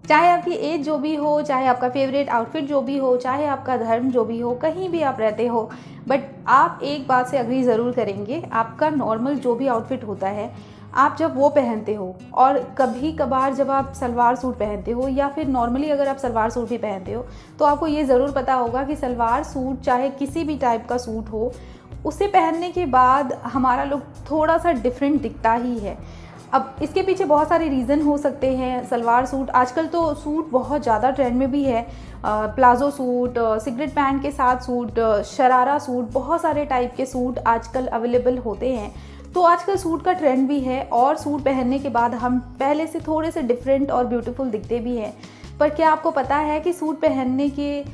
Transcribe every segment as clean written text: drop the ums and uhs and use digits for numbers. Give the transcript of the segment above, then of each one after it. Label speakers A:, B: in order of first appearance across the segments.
A: चाहे आपकी एज जो भी हो, चाहे आपका फेवरेट आउटफिट जो भी हो, चाहे आपका धर्म जो भी हो, कहीं भी आप रहते हो, बट आप एक बात से अग्री ज़रूर करेंगे, आपका नॉर्मल जो भी आउटफिट होता है, आप जब वो पहनते हो और कभी कभार जब आप सलवार सूट पहनते हो या फिर नॉर्मली अगर आप सलवार सूट भी पहनते हो, तो आपको ये ज़रूर पता होगा कि सलवार सूट चाहे किसी भी टाइप का सूट हो, उसे पहनने के बाद हमारा लुक थोड़ा सा डिफरेंट दिखता ही है। अब इसके पीछे बहुत सारे रीज़न हो सकते हैं। सलवार सूट, आजकल तो सूट बहुत ज़्यादा ट्रेंड में भी है। प्लाज़ो सूट, सिगरेट पैंट के साथ सूट, शरारा सूट, बहुत सारे टाइप के सूट आजकल अवेलेबल होते हैं। तो आजकल सूट का ट्रेंड भी है और सूट पहनने के बाद हम पहले से थोड़े से डिफरेंट और ब्यूटीफुल दिखते भी हैं। पर क्या आपको पता है कि सूट पहनने के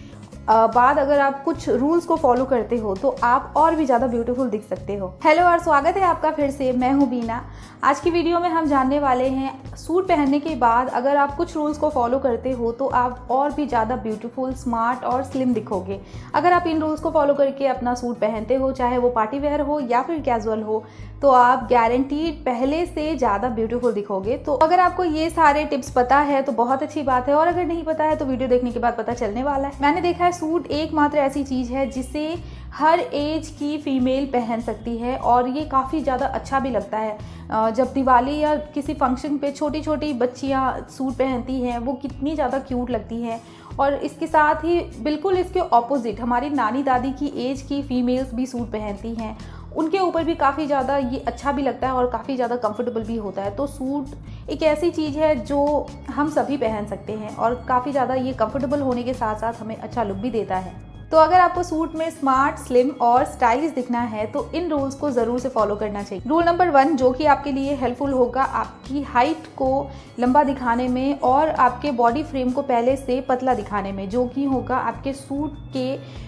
A: बाद अगर आप कुछ रूल्स को फॉलो करते हो तो आप और भी ज़्यादा ब्यूटीफुल दिख सकते हो। हेलो और स्वागत है आपका फिर से। मैं हूँ बीना। आज की वीडियो में हम जानने वाले हैं सूट पहनने के बाद अगर आप कुछ रूल्स को फॉलो करते हो तो आप और भी ज़्यादा ब्यूटीफुल, स्मार्ट और स्लिम दिखोगे। अगर आप इन रूल्स को फॉलो करके अपना सूट पहनते हो, चाहे वो पार्टी वेयर हो या फिर कैजुअल हो, तो आप गारंटीड पहले से ज़्यादा ब्यूटीफुल दिखोगे। तो अगर आपको ये सारे टिप्स पता है तो बहुत अच्छी बात है, और अगर नहीं पता है तो वीडियो देखने के बाद पता चलने वाला है। मैंने देखा है सूट एकमात्र ऐसी चीज़ है जिसे हर एज की फीमेल पहन सकती है और ये काफ़ी ज़्यादा अच्छा भी लगता है। जब दिवाली या किसी फंक्शन पे छोटी छोटी बच्चियाँ सूट पहनती हैं, वो कितनी ज़्यादा क्यूट लगती हैं। और इसके साथ ही बिल्कुल इसके ऑपोजिट हमारी नानी दादी की एज की फीमेल्स भी सूट पहनती हैं, उनके ऊपर भी काफ़ी ज़्यादा ये अच्छा भी लगता है और काफ़ी ज़्यादा कंफर्टेबल भी होता है। तो सूट एक ऐसी चीज़ है जो हम सभी पहन सकते हैं और काफ़ी ज़्यादा ये कंफर्टेबल होने के साथ साथ हमें अच्छा लुक भी देता है। तो अगर आपको सूट में स्मार्ट, स्लिम और स्टाइलिश दिखना है तो इन रूल्स को ज़रूर से फॉलो करना चाहिए। रूल नंबर 1 जो कि आपके लिए हेल्पफुल होगा आपकी हाइट को लंबा दिखाने में और आपके बॉडी फ्रेम को पहले से पतला दिखाने में, जो कि होगा आपके सूट के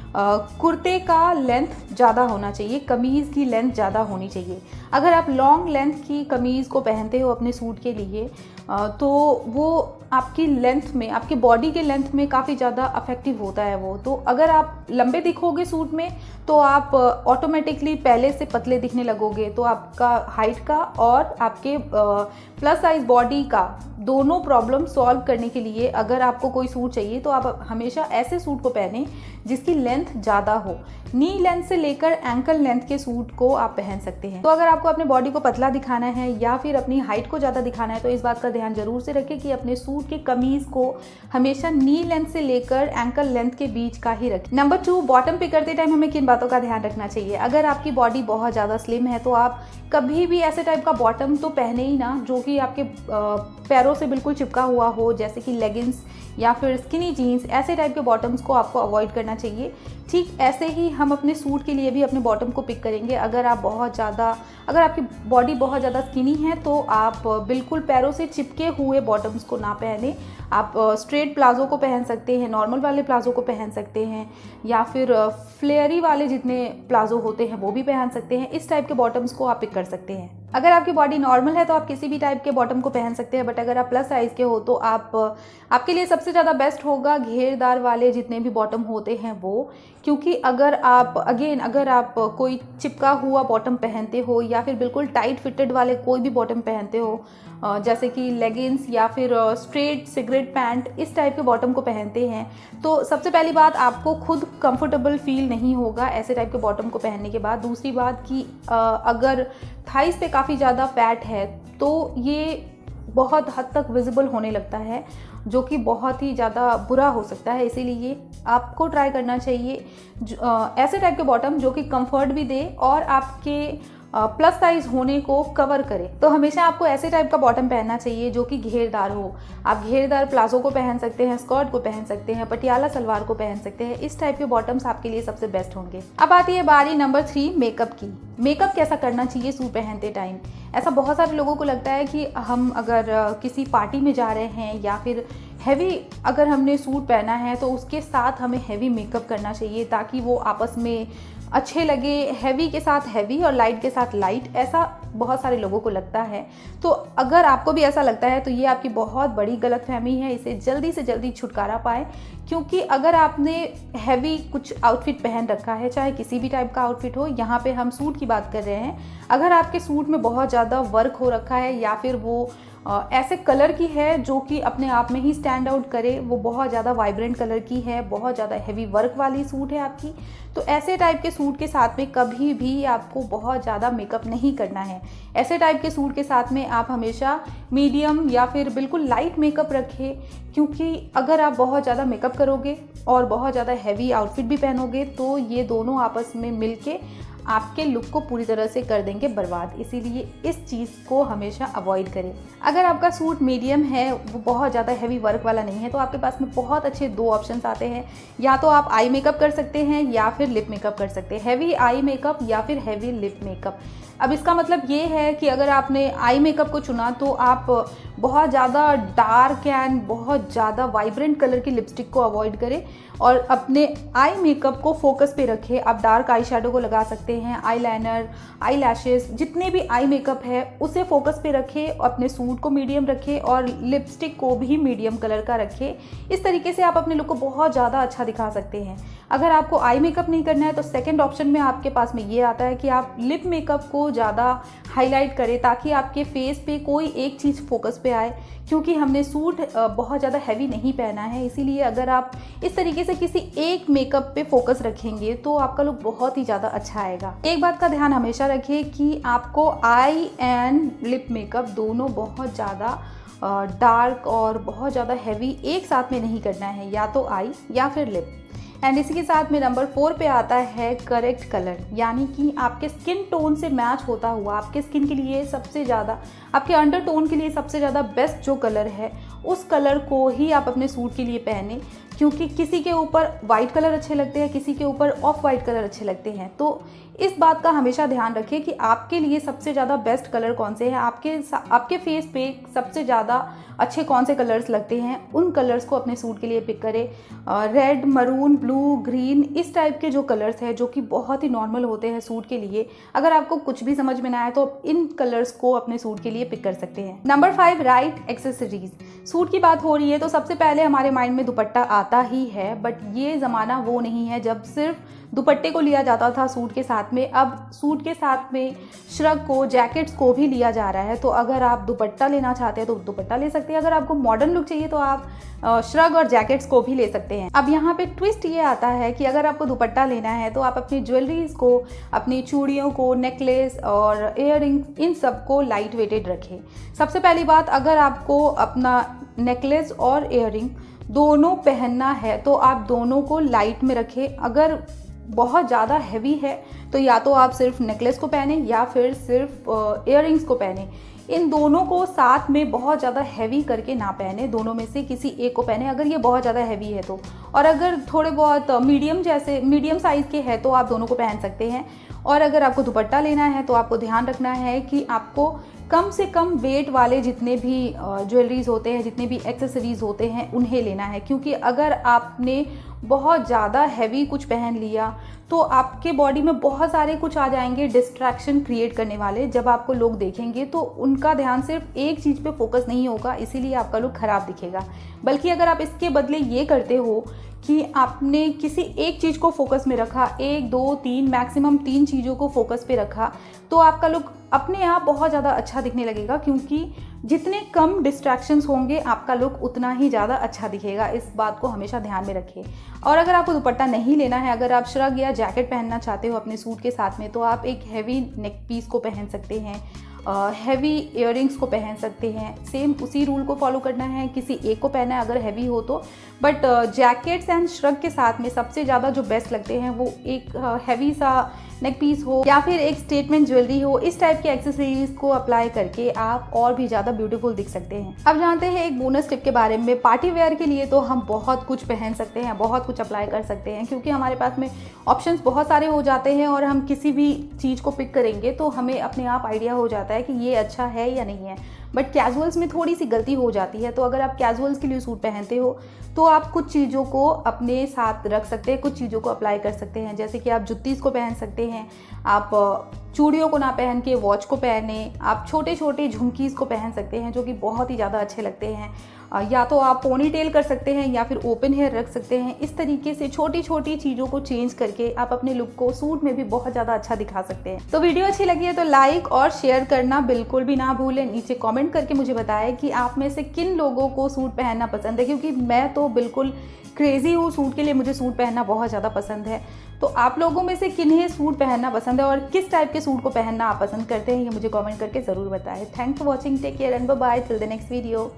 A: कुर्ते का लेंथ ज़्यादा होना चाहिए, कमीज़ की लेंथ ज़्यादा होनी चाहिए। अगर आप लॉन्ग लेंथ की कमीज़ को पहनते हो अपने सूट के लिए तो वो आपकी लेंथ में, आपकी बॉडी के लेंथ में काफ़ी ज़्यादा अफेक्टिव होता है वो। तो अगर आप लंबे दिखोगे सूट में तो आप ऑटोमेटिकली पहले से पतले दिखने लगोगे। तो आपका हाइट का और आपके प्लस साइज बॉडी का दोनों प्रॉब्लम सॉल्व करने के लिए अगर आपको कोई सूट चाहिए तो आप हमेशा ऐसे सूट को पहने जिसकी लेंथ ज़्यादा हो। नी लेंथ से लेकर एंकल लेंथ के सूट को आप पहन सकते हैं। तो अगर आपको अपने बॉडी को पतला दिखाना है या फिर अपनी हाइट को ज़्यादा दिखाना है तो इस बात का ध्यान जरूर से रखें कि अपने सूट के कमीज़ को हमेशा नी लेंथ से लेकर एंकल लेंथ के बीच का ही रखें। नंबर 2, बॉटम पे करते टाइम हमें किन बातों का ध्यान रखना चाहिए। अगर आपकी बॉडी बहुत ज़्यादा स्लिम है तो आप कभी भी ऐसे टाइप का बॉटम तो पहने ही ना जो कि आपके पैरों से बिल्कुल चिपका हुआ हो, जैसे कि लेगिंग्स या फिर स्किनी जीन्स। ऐसे टाइप के बॉटम्स को आपको अवॉइड करना चाहिए। ठीक ऐसे ही हम अपने सूट के लिए भी अपने बॉटम को पिक करेंगे। अगर आपकी बॉडी बहुत ज़्यादा स्किनी है तो आप बिल्कुल पैरों से चिपके हुए बॉटम्स को ना पहने। आप स्ट्रेट प्लाजो को पहन सकते हैं, नॉर्मल वाले प्लाजो को पहन सकते हैं या फिर फ्लेयरी वाले जितने प्लाजो होते हैं वो भी पहन सकते हैं। इस टाइप के बॉटम्स को आप पिक कर सकते हैं। अगर आपकी बॉडी नॉर्मल है तो आप किसी भी टाइप के बॉटम को पहन सकते हैं, बट अगर आप प्लस साइज़ के हो तो आपके लिए सबसे ज़्यादा बेस्ट होगा घेरदार वाले जितने भी बॉटम होते हैं वो। क्योंकि अगर आप कोई चिपका हुआ बॉटम पहनते हो या फिर बिल्कुल टाइट फिटेड वाले कोई भी बॉटम पहनते हो, जैसे कि लेगिंग्स या फिर स्ट्रेट सिगरेट पैंट, इस टाइप के बॉटम को पहनते हैं तो सबसे पहली बात आपको खुद कंफर्टेबल फील नहीं होगा ऐसे टाइप के बॉटम को पहनने के बाद। दूसरी बात कि अगर थाइस पे काफ़ी ज़्यादा फैट है तो ये बहुत हद तक विजिबल होने लगता है, जो कि बहुत ही ज़्यादा बुरा हो सकता है। इसीलिए आपको ट्राई करना चाहिए ऐसे टाइप के बॉटम जो कि कंफर्ट भी दे और आपके प्लस साइज होने को कवर करे। तो हमेशा आपको ऐसे टाइप का बॉटम पहनना चाहिए जो कि घेरदार हो। आप घेरदार प्लाजो को पहन सकते हैं, स्कर्ट को पहन सकते हैं, पटियाला सलवार को पहन सकते हैं। इस टाइप के बॉटम्स आपके लिए सबसे बेस्ट होंगे। अब आती है बारी नंबर 3, मेकअप की। मेकअप कैसा करना चाहिए सूट पहनते टाइम। ऐसा बहुत सारे लोगों को लगता है कि हम अगर किसी पार्टी में जा रहे हैं या फिर हैवी अगर हमने सूट पहना है तो उसके साथ हमें हैवी मेकअप करना चाहिए ताकि वो आपस में अच्छे लगे। हैवी के साथ हैवी और लाइट के साथ लाइट, ऐसा बहुत सारे लोगों को लगता है। तो अगर आपको भी ऐसा लगता है तो ये आपकी बहुत बड़ी गलतफहमी है। इसे जल्दी से जल्दी छुटकारा पाएं, क्योंकि अगर आपने हैवी कुछ आउटफिट पहन रखा है, चाहे किसी भी टाइप का आउटफिट हो, यहाँ पे हम सूट की बात कर रहे हैं, अगर आपके सूट में बहुत ज़्यादा वर्क हो रखा है या फिर वो ऐसे कलर की है जो कि अपने आप में ही स्टैंड आउट करे, वो बहुत ज़्यादा वाइब्रेंट कलर की है, बहुत ज़्यादा हैवी वर्क वाली सूट है आपकी। तो ऐसे टाइप के सूट के साथ में कभी भी आपको बहुत ज़्यादा मेकअप नहीं करना है। ऐसे टाइप के सूट के साथ में आप हमेशा मीडियम या फिर बिल्कुल लाइट मेकअप रखें, क्योंकि अगर आप बहुत ज़्यादा मेकअप करोगे और बहुत ज़्यादा हैवी आउटफिट भी पहनोगे तो ये दोनों आपस में मिलके आपके लुक को पूरी तरह से कर देंगे बर्बाद। इसीलिए इस चीज़ को हमेशा अवॉइड करें। अगर आपका सूट मीडियम है, वो बहुत ज़्यादा हैवी वर्क वाला नहीं है, तो आपके पास में बहुत अच्छे 2 ऑप्शंस आते हैं। या तो आप आई मेकअप कर सकते हैं या फिर लिप मेकअप कर सकते हैं, हैवी आई मेकअप या फिर हैवी लिप मेकअप। अब इसका मतलब ये है कि अगर आपने आई मेकअप को चुना तो आप बहुत ज़्यादा डार्क एंड बहुत ज़्यादा वाइब्रेंट कलर की लिपस्टिक को अवॉइड करें और अपने आई मेकअप को फोकस पे रखें। आप डार्क आई शेडो को लगा सकते हैं, आई लाइनर, आई लैशेस, जितने भी आई मेकअप है उसे फोकस पे रखें, अपने सूट को मीडियम रखें और लिपस्टिक को भी मीडियम कलर का रखें। इस तरीके से आप अपने लुक को बहुत ज़्यादा अच्छा दिखा सकते हैं। अगर आपको आई मेकअप नहीं करना है तो सेकंड ऑप्शन में आपके पास में ये आता है कि आप लिप मेकअप को ज़्यादा हाईलाइट करें ताकि आपके फेस पे कोई एक चीज़ फोकस पे आए, क्योंकि हमने सूट बहुत ज़्यादा हैवी नहीं पहना है। इसीलिए अगर आप इस तरीके से किसी एक मेकअप पे फोकस रखेंगे तो आपका लुक बहुत ही ज़्यादा अच्छा आएगा। एक बात का ध्यान हमेशा रखें कि आपको आई एंड लिप मेकअप दोनों बहुत ज़्यादा डार्क और बहुत ज़्यादा हैवी एक साथ में नहीं करना है, या तो आई या फिर लिप। एंड इसी के साथ में नंबर 4 पे आता है करेक्ट कलर, यानी कि आपके स्किन टोन से मैच होता हुआ, आपके स्किन के लिए सबसे ज़्यादा, आपके अंडर टोन के लिए सबसे ज़्यादा बेस्ट जो कलर है उस कलर को ही आप अपने सूट के लिए पहने। क्योंकि किसी के ऊपर वाइट कलर अच्छे लगते हैं, किसी के ऊपर ऑफ वाइट कलर अच्छे लगते हैं। तो इस बात का हमेशा ध्यान रखिए कि आपके लिए सबसे ज़्यादा बेस्ट कलर कौन से हैं, आपके फेस पे सबसे ज़्यादा अच्छे कौन से कलर्स लगते हैं, उन कलर्स को अपने सूट के लिए पिक करें। रेड, मरून, ब्लू, ग्रीन, इस टाइप के जो कलर्स हैं जो कि बहुत ही नॉर्मल होते हैं सूट के लिए, अगर आपको कुछ भी समझ में ना आए तो इन कलर्स को अपने सूट के लिए पिक कर सकते हैं। Number 5, right accessories. सूट की बात हो रही है तो सबसे पहले हमारे माइंड में दुपट्टा आता ही है, बट ये ज़माना वो नहीं है जब सिर्फ दुपट्टे को लिया जाता था सूट के साथ में। अब सूट के साथ में श्रग को, जैकेट्स को भी लिया जा रहा है। तो अगर आप दुपट्टा लेना चाहते हैं तो दुपट्टा ले सकते हैं, अगर आपको मॉडर्न लुक चाहिए तो आप श्रग और जैकेट्स को भी ले सकते हैं। अब यहाँ पे ट्विस्ट ये आता है कि अगर आपको दुपट्टा लेना है तो आप अपनी ज्वेलरीज को, अपनी चूड़ियों को, नेकलेस और इयररिंग, इन सब को लाइट वेटेड रखें। सबसे पहली बात, अगर आपको अपना नेकलेस और इयररिंग दोनों पहनना है तो आप दोनों को लाइट में रखें। अगर बहुत ज़्यादा हैवी है तो या तो आप सिर्फ नेकलेस को पहने या फिर सिर्फ इयररिंग्स को पहने। इन दोनों को साथ में बहुत ज़्यादा हैवी करके ना पहने, दोनों में से किसी एक को पहने अगर ये बहुत ज़्यादा हैवी है तो। और अगर थोड़े बहुत मीडियम साइज़ के हैं तो आप दोनों को पहन सकते हैं। और अगर आपको दुपट्टा लेना है तो आपको ध्यान रखना है कि आपको कम से कम वेट वाले जितने भी ज्वेलरीज होते हैं, जितने भी एक्सेसरीज होते हैं, उन्हें लेना है। क्योंकि अगर आपने बहुत ज़्यादा हैवी कुछ पहन लिया तो आपके बॉडी में बहुत सारे कुछ आ जाएंगे डिस्ट्रैक्शन क्रिएट करने वाले। जब आपको लोग देखेंगे तो उनका ध्यान सिर्फ एक चीज़ पे फोकस नहीं होगा, इसीलिए आपका लुक ख़राब दिखेगा। बल्कि अगर आप इसके बदले ये करते हो कि आपने किसी एक चीज़ को फोकस में रखा, 1, 2, 3, मैक्सिमम 3 चीज़ों को फोकस पे रखा, तो आपका लुक अपने आप बहुत ज़्यादा अच्छा दिखने लगेगा। क्योंकि जितने कम डिस्ट्रैक्शंस होंगे आपका लुक उतना ही ज़्यादा अच्छा दिखेगा। इस बात को हमेशा ध्यान में रखें। और अगर आपको दुपट्टा नहीं लेना है, अगर आप श्रग या जैकेट पहनना चाहते हो अपने सूट के साथ में, तो आप एक हैवी नेक पीस को पहन सकते हैं, हैवी इयररिंग्स को पहन सकते हैं। सेम उसी रूल को फॉलो करना है, किसी एक को पहना है अगर हैवी हो तो। बट जैकेट्स एंड श्रग के साथ में सबसे ज़्यादा जो बेस्ट लगते हैं वो एक हैवी सा नेक पीस हो या फिर एक स्टेटमेंट ज्वेलरी हो। इस टाइप के एक्सेसरीज को अप्लाई करके आप और भी ज़्यादा ब्यूटीफुल दिख सकते हैं। अब जानते हैं एक बोनस टिप के बारे में। पार्टी वेयर के लिए तो हम बहुत कुछ पहन सकते हैं, बहुत कुछ अप्लाई कर सकते हैं, क्योंकि हमारे पास में ऑप्शंस बहुत सारे हो जाते हैं और हम किसी भी चीज़ को पिक करेंगे तो हमें अपने आप आइडिया हो जाता है कि ये अच्छा है या नहीं है। बट कैजुअल्स में थोड़ी सी गलती हो जाती है। तो अगर आप कैजुअल्स के लिए सूट पहनते हो तो आप कुछ चीज़ों को अपने साथ रख सकते हैं, कुछ चीज़ों को अप्लाई कर सकते हैं। जैसे कि आप जुत्तीस को पहन सकते हैं, आप चूड़ियों को ना पहन के वॉच को पहने, आप छोटे छोटे झुमकीज़ को पहन सकते हैं जो कि बहुत ही ज़्यादा अच्छे लगते हैं। या तो आप पोनी टेल कर सकते हैं या फिर ओपन हेयर रख सकते हैं। इस तरीके से छोटी छोटी चीज़ों को चेंज करके आप अपने लुक को सूट में भी बहुत ज़्यादा अच्छा दिखा सकते हैं। तो वीडियो अच्छी लगी है तो लाइक और शेयर करना बिल्कुल भी ना भूलें। नीचे कमेंट करके मुझे बताएं कि आप में से किन लोगों को सूट पहनना पसंद है, क्योंकि मैं तो बिल्कुल क्रेज़ी हूँ सूट के लिए, मुझे सूट पहनना बहुत ज़्यादा पसंद है। तो आप लोगों में से किन्हें सूट पहनना पसंद है और किस टाइप के सूट को पहनना आप पसंद करते हैं, ये मुझे कमेंट करके ज़रूर बताएं। Thanks for watching, take care and bye bye till the next video.